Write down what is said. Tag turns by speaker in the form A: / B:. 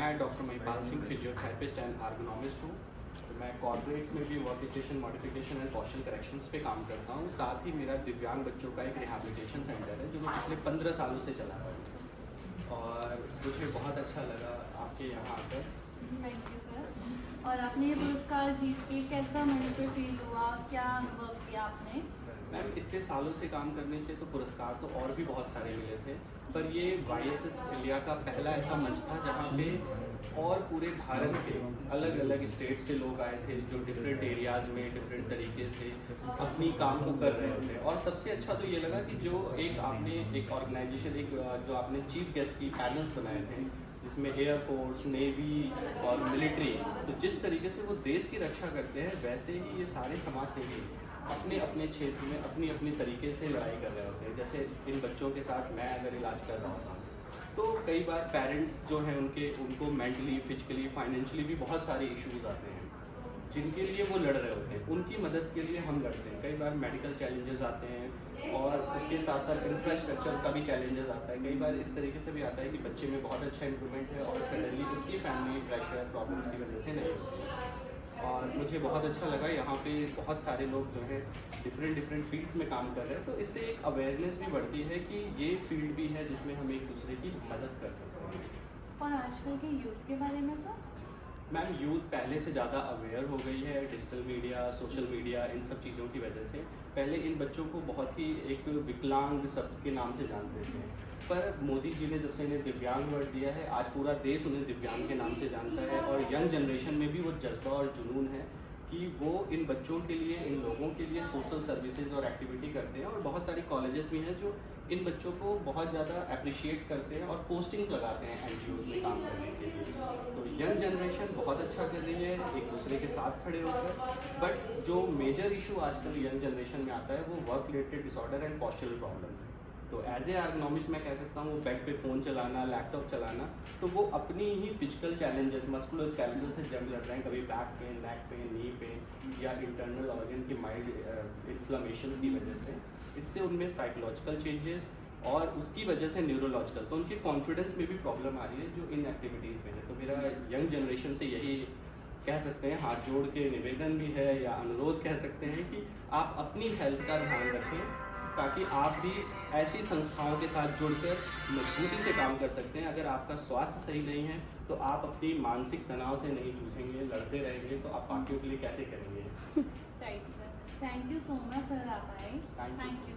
A: मैं doctor Mahipal Singh physiotherapist and ergonomist हूँ। तो मैं कॉर्पोरेट्स में भी work station modification and posture corrections पे काम करता हूँ। साथ ही मेरा दिव्यांग बच्चों का एक रिहैबिलिटेशन सेंटर है जो मैं पिछले 15 सालों से चला रहा हूँ और मुझे बहुत अच्छा लगा आपके यहाँ आकर।
B: Thank you sir. और आपने ये पुरस्कार जीत के कैसा मन पे फील हुआ, क्या अनुभव किया आपने?
A: मैम इतने सालों से काम करने से तो पुरस्कार तो और भी बहुत सारे मिले थे, पर ये YSS इंडिया का पहला ऐसा मंच था जहाँ पे और पूरे भारत के अलग अलग स्टेट से लोग आए थे जो डिफरेंट एरियाज़ में डिफरेंट तरीके से अपनी काम को कर रहे थे। और सबसे अच्छा तो ये लगा कि जो एक आपने एक ऑर्गेनाइजेशन जो आपने चीफ गेस्ट की पैनल्स बनाए थे जिसमें एयरफोर्स, नेवी और मिलिट्री, तो जिस तरीके से वो देश की रक्षा करते हैं वैसे ही ये सारे समाज सेवी अपने अपने क्षेत्र में अपनी अपनी तरीके से लड़ाई कर रहे होते हैं। जैसे इन बच्चों के साथ मैं अगर इलाज कर रहा होता हूँ तो कई बार पेरेंट्स जो हैं उनको मेंटली, फिजिकली, फाइनेंशियली भी बहुत सारे इश्यूज आते हैं जिनके लिए वो लड़ रहे होते हैं। उनकी मदद के लिए हम लड़ते हैं। कई बार मेडिकल चैलेंजेस आते हैं और उसके साथ साथ इंफ्रास्ट्रक्चर का भी चैलेंजेस आता है। कई बार इस तरीके से भी आता है कि बच्चे में बहुत अच्छा इंप्रूवमेंट है और सडनली उसकी फैमिली प्रेशर प्रॉब्लम्स की वजह से नहीं होती है। और मुझे बहुत अच्छा लगा यहाँ पे बहुत सारे लोग जो हैं डिफरेंट फील्ड्स में काम कर रहे हैं, तो इससे एक अवेयरनेस भी बढ़ती है कि ये फील्ड भी है जिसमें हम एक दूसरे की मदद कर सकते हैं।
B: और आजकल के यूथ के बारे में सर?
A: मैम यूथ पहले से ज़्यादा अवेयर हो गई है डिजिटल मीडिया, सोशल मीडिया, इन सब चीज़ों की वजह से। पहले इन बच्चों को बहुत ही एक विकलांग शब्द के नाम से जानते थे, पर मोदी जी ने जब से इन्हें दिव्यांग वर्ड दिया है आज पूरा देश उन्हें दिव्यांग के नाम से जानता है। और यंग जनरेशन में भी वो जज्बा और जुनून है कि वो इन बच्चों के लिए, इन लोगों के लिए सोशल सर्विसेज और एक्टिविटी करते हैं। और बहुत सारी कॉलेजेस भी हैं जो इन बच्चों को बहुत ज़्यादा अप्रिशिएट करते हैं और पोस्टिंग्स लगाते हैं NGOs में काम करने के लिए। तो यंग जनरेशन बहुत अच्छा कर रही है एक दूसरे के साथ खड़े होकर। बट जो मेजर इशू आजकल यंग जनरेशन में आता है वो work related disorder and postural problems है। तो एज ए आर्गोनॉमिस्ट मैं कह सकता हूँ बेड पे फ़ोन चलाना, लैपटॉप चलाना, तो वो अपनी ही फिजिकल चैलेंजेस मस्कुलोस्केलेटल से जंग लड़ रहे हैं। कभी back pain, neck pain, knee pain या इंटरनल ऑर्गन की माइल्ड इन्फ्लेमेशन की वजह से, इससे उनमें साइकोलॉजिकल चेंजेस और उसकी वजह से न्यूरोलॉजिकल, तो उनके कॉन्फिडेंस में भी प्रॉब्लम आ रही है जो इन एक्टिविटीज़ में है। तो मेरा यंग जनरेशन से यही कह सकते हैं, हाथ जोड़ के निवेदन भी है या अनुरोध कह सकते हैं कि आप अपनी हेल्थ का ध्यान रखें ताकि आप भी ऐसी संस्थाओं के साथ जुड़कर मजबूती से काम कर सकते हैं। अगर आपका स्वास्थ्य सही नहीं है तो आप अपनी मानसिक तनाव से नहीं जूझेंगे, लड़ते रहेंगे, तो आप बाकियों के लिए कैसे करेंगे?
B: Right sir, thank you so much sir, आप आए।
A: Thank you.